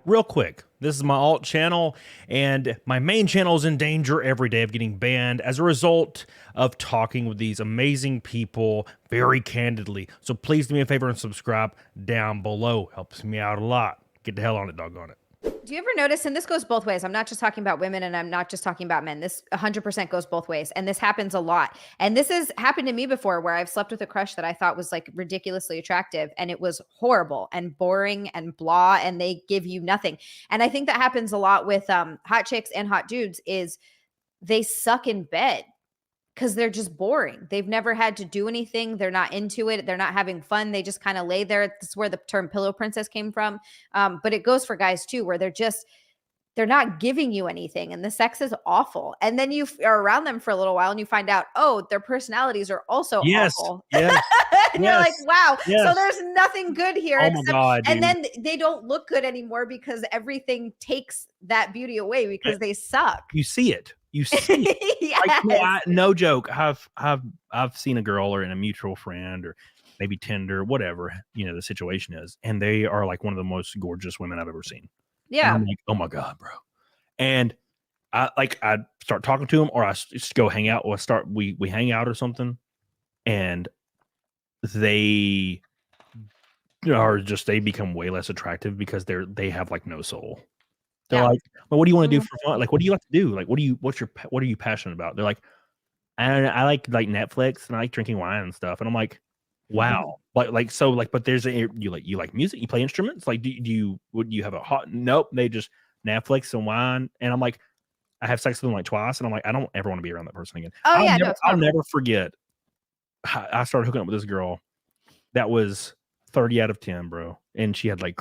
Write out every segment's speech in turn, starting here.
real quick, this is my alt channel, and my main channel is in danger every day of getting banned as a result of talking with these amazing people very candidly. So please do me a favor and subscribe down below. Helps me out a lot. Get the hell on it, doggone it. Do you ever notice, and this goes both ways, I'm not just talking about women and I'm not just talking about men. This 100% goes both ways. And this happens a lot. And this has happened to me before where I've slept with a crush that I thought was like ridiculously attractive and it was horrible and boring and blah, and they give you nothing. And I think that happens a lot with hot chicks and hot dudes is they suck in bed because they're just boring. They've never had to do anything. They're not into it. They're not having fun. They just kind of lay there. That's where the term pillow princess came from. But it goes for guys too, where they're not giving you anything and the sex is awful. And then you are around them for a little while and you find out, oh, their personalities are also awful. Yes. And you're like, wow. Yes. So there's nothing good here. Oh my God, and then they don't look good anymore because everything takes that beauty away because they suck. You see it. You see it. Yes. Like, no joke. I've seen a girl or in a mutual friend or maybe Tinder, whatever, the situation is. And they are like one of the most gorgeous women I've ever seen. Yeah. And I'm like, oh my God, bro. And I start talking to them or I just go hang out or we hang out or something. And they become way less attractive because they have like no soul. They're like, well, what do you want to do for fun? Like, what do you like to do? Like, what are you passionate about? They're like, I like Netflix and I like drinking wine and stuff. And I'm like, wow. But there's you like music, you play instruments. Like, do you have a hot? Nope. They just Netflix and wine. And I'm like, I have sex with them like twice. And I'm like, I don't ever want to be around that person again. Oh yeah. I'll never forget. I started hooking up with this girl that was 30 out of 10, bro. And she had like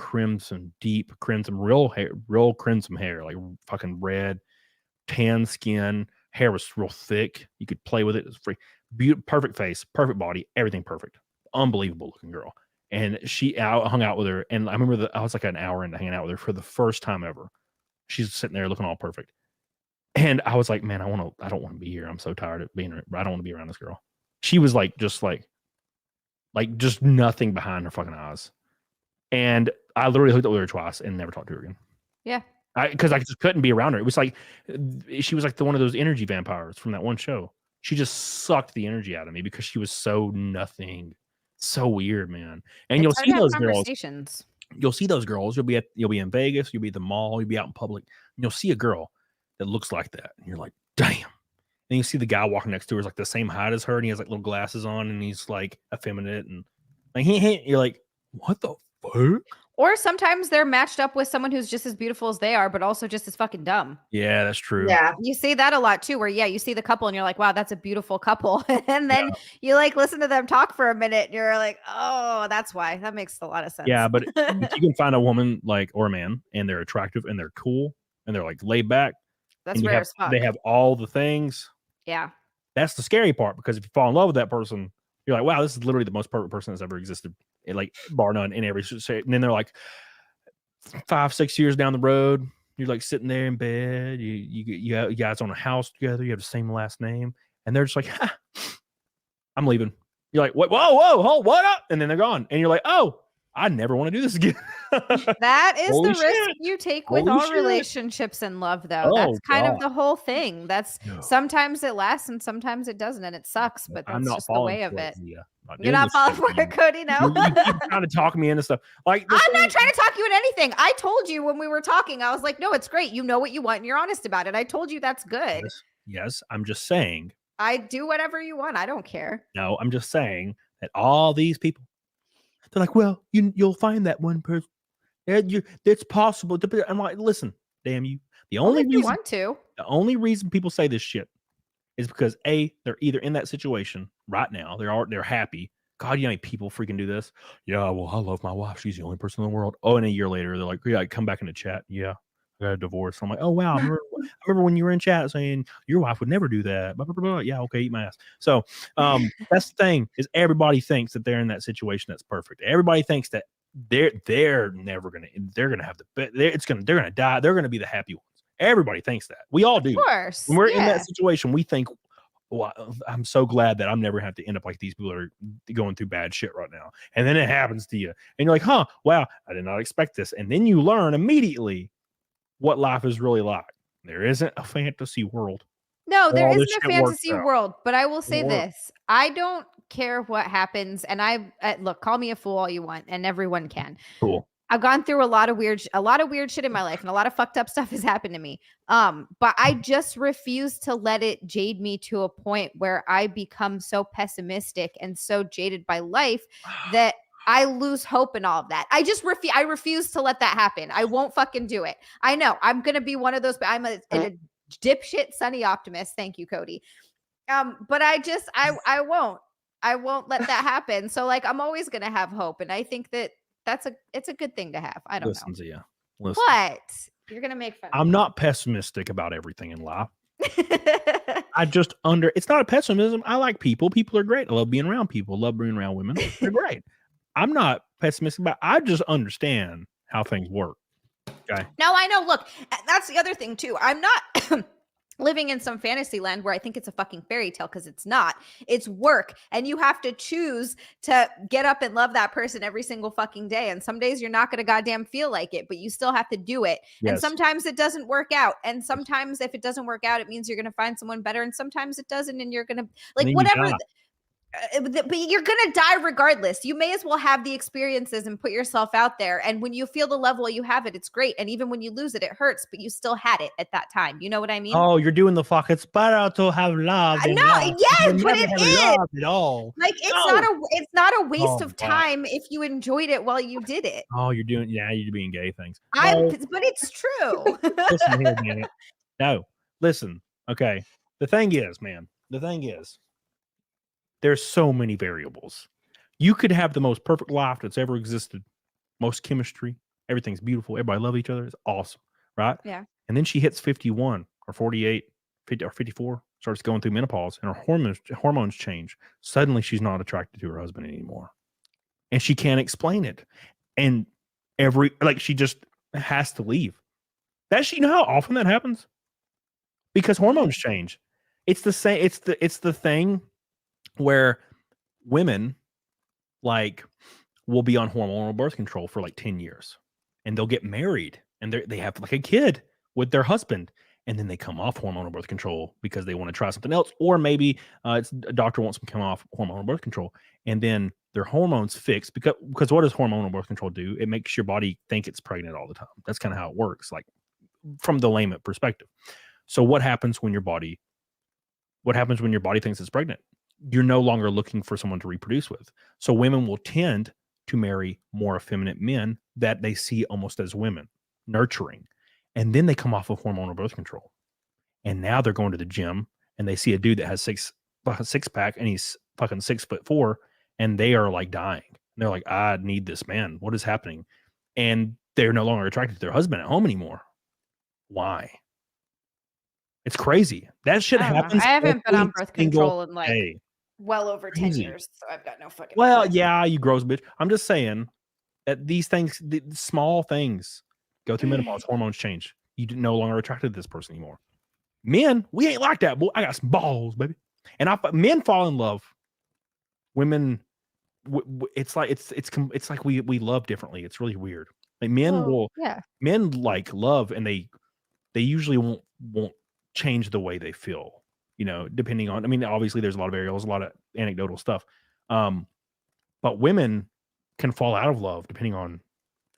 deep crimson, real crimson hair, like fucking red, tan skin. Hair was real thick. You could play with it. It was free. Perfect face, perfect body, everything perfect. Unbelievable looking girl. And I hung out with her. And I remember I was like an hour into hanging out with her for the first time ever. She's sitting there looking all perfect. And I was like, man, I don't want to be here. I'm so tired of being, I don't want to be around this girl. She was like, just nothing behind her fucking eyes. And I literally hooked up with her twice and never talked to her again. Yeah. Because I just couldn't be around her. It was like, she was like one of those energy vampires from that one show. She just sucked the energy out of me because she was so nothing. So weird, man. And you'll see those girls. You'll see those girls. You'll be in Vegas. You'll be at the mall. You'll be out in public. And you'll see a girl that looks like that. And you're like, damn. And you see the guy walking next to her is like the same height as her, and he has like little glasses on, and he's like effeminate, and like you're like, what the fuck? Or sometimes they're matched up with someone who's just as beautiful as they are, but also just as fucking dumb. Yeah, that's true. Yeah, you see that a lot too. Where you see the couple, and you're like, wow, that's a beautiful couple, and then you like listen to them talk for a minute, and you're like, oh, that's why. That makes a lot of sense. Yeah, but if you can find a woman or a man, and they're attractive, and they're cool, and they're like laid back, that's rare as fuck. They have all the things. Yeah. That's the scary part, because if you fall in love with that person, you're like, wow, this is literally the most perfect person that's ever existed, like bar none in every shape. And then they're like 5-6 years down the road, you're like sitting there in bed, you guys own a house together, you have the same last name, and they're just like, I'm leaving. You're like, what? Whoa, what up? And then they're gone. And you're like, oh, I never want to do this again. That is the risk you take with all relationships and love, though. That's kind of the whole thing. Sometimes it lasts and sometimes it doesn't, and it sucks, but that's just the way of it. You're not falling for it, Cody, no? You keep trying to talk me into stuff. Like, I'm not trying to talk you into anything. I told you when we were talking, I was like, no, it's great. You know what you want and you're honest about it. I told you that's good. Yes, I'm just saying. I do whatever you want. I don't care. No, I'm just saying that all these people, they're like, well, you'll find that one person. It's possible. I'm like, listen, damn you. The only reason people say this shit is because they're either in that situation right now. They're happy. God, you know how many people freaking do this? Yeah, well, I love my wife. She's the only person in the world. Oh, and a year later, they're like, yeah, I come back in the chat. Yeah, I got a divorce. I'm like, oh wow, I remember when you were in chat saying your wife would never do that. Blah, blah, blah, blah. Yeah, okay, eat my ass. So that's the thing, is everybody thinks that they're in that situation that's perfect. Everybody thinks that they're never gonna have they're gonna die. They're gonna be the happy ones. Everybody thinks that. We all do. Of course. When we're in that situation, we think well, I'm so glad that I'm never have to end up like these people are going through bad shit right now. And then it happens to you. And you're like, huh, wow, I did not expect this. And then you learn immediately what life is really like. There isn't a fantasy world. No, there isn't a fantasy world, but I will say this. I don't care what happens. And look, call me a fool all you want, and everyone can. Cool. I've gone through a lot of weird shit in my life, and a lot of fucked up stuff has happened to me. But I just refuse to let it jade me to a point where I become so pessimistic and so jaded by life that I lose hope in all of that. I refuse to let that happen. I won't fucking do it. I know I'm going to be one of those, I'm a dipshit sunny optimist. Thank you, Cody. But I won't let that happen. So like, I'm always going to have hope. And I think that it's a good thing to have. I don't know. Zia. Listen. What? You're going to make fun. I'm not pessimistic about everything in life. It's not a pessimism. I like people. People are great. I love being around people. I love being around women. They're great. I'm not pessimistic about I just understand how things work. Okay. No, I know. Look, that's the other thing too. I'm not living in some fantasy land where I think it's a fucking fairy tale, because it's not. It's work, and you have to choose to get up and love that person every single fucking day. And some days you're not going to goddamn feel like it, but you still have to do it. Yes. And sometimes it doesn't work out. And sometimes if it doesn't work out, it means you're going to find someone better. And sometimes it doesn't, and you're going to like whatever. But you're gonna die regardless. You may as well have the experiences and put yourself out there. And when you feel the love while you have it, it's great. And even when you lose it, it hurts, but you still had it at that time. You know what I mean? Oh, you're doing the fuck. It's better to have love. No, yes, but it is. At all. Like it's not a waste of time if you enjoyed it while you did it. Oh, you're being gay things. But it's true. Listen here, man. No, listen. Okay. The thing is, there's so many variables. You could have the most perfect life that's ever existed, most chemistry, everything's beautiful, everybody love each other, it's awesome, right? Yeah. And then she hits 51 or 48, 50 or 54, starts going through menopause, and her hormones change. Suddenly, she's not attracted to her husband anymore, and she can't explain it. And she just has to leave. You know how often that happens? Because hormones change. It's the same. It's the thing where women will be on hormonal birth control for 10 years, and they'll get married, and they have a kid with their husband, and then they come off hormonal birth control because they want to try something else, or maybe a doctor wants them to come off hormonal birth control, and then their hormones fix because what does hormonal birth control do? It makes your body think it's pregnant all the time. That's kind of how it works, from the layman perspective. So what happens when your body thinks it's pregnant? You're no longer looking for someone to reproduce with. So women will tend to marry more effeminate men that they see almost as women, nurturing. And then they come off of hormonal birth control. And now they're going to the gym, and they see a dude that has six pack, and he's fucking 6'4", and they are dying. And they're like, I need this man. What is happening? And they're no longer attracted to their husband at home anymore. Why? It's crazy. That shit happens. I haven't been on birth control in well over 10 years, so I've got no fucking. Well, yeah, you gross bitch. I'm just saying that these things, the small things, go through menopause, hormones change. You're no longer attracted to this person anymore. Men, we ain't like that, boy. I got some balls, baby. And men fall in love. Women, it's like we love differently. It's really weird. Men love, and they usually won't change the way they feel, depending on, obviously there's a lot of variables, a lot of anecdotal stuff. But women can fall out of love depending on.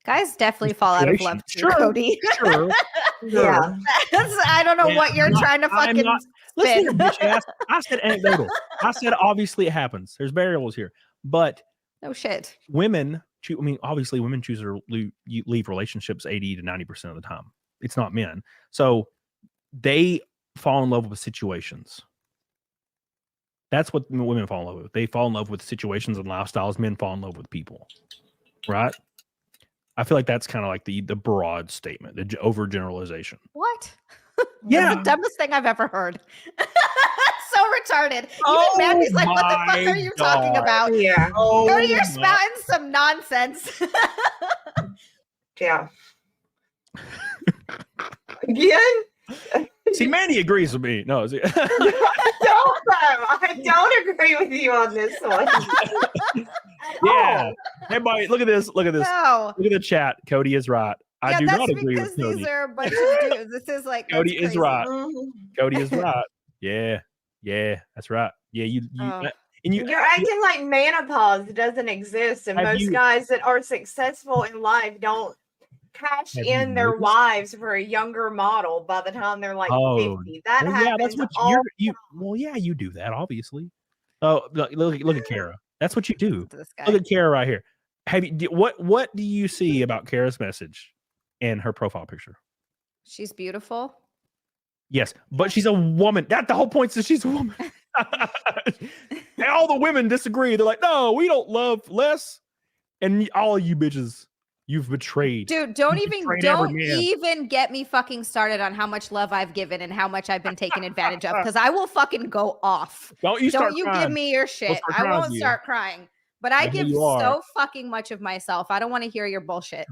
Guys definitely fall out of love too, sure, Cody. Sure. Yeah. I don't know what you're trying to fucking spin. Listen, bitch, I said anecdotal. I said obviously it happens. There's variables here. But no shit. Women, obviously women choose to leave relationships 80 to 90% of the time. It's not men. So they fall in love with situations. That's what women fall in love with. They fall in love with situations and lifestyles. Men fall in love with people, right? I feel like that's kind of the broad statement, the overgeneralization. What? Yeah, that's the dumbest thing I've ever heard. So retarded. Even Mandy's like, what the fuck are you talking about? Yeah. Cody, you're spouting some nonsense. Yeah. Again? See, Mandy agrees with me. No, I don't agree with you on this one. Yeah. Everybody, look at this. Look at this. No. Look at the chat. Cody is right. I do not agree with Cody. These are a bunch of dudes. This is like Cody is right. Cody is right. Yeah. Yeah, that's right. Yeah, and you're acting like menopause doesn't exist, and most guys that are successful in life don't cash in their wives for a younger model by the time they're like 50. That happens. Yeah, that's what you do that, obviously. Oh, look at Kara. That's what you do. Look at Kara right here. What do you see about Kara's message and her profile picture? She's beautiful. Yes, but she's a woman. That the whole point is she's a woman. And all the women disagree. They're like, no, we don't love less. And all you bitches, you've betrayed. Dude, don't even get me fucking started on how much love I've given and how much I've been taken advantage of, because I will fucking go off. Don't you give me your shit. I won't start crying. But I give so fucking much of myself. I don't want to hear your bullshit.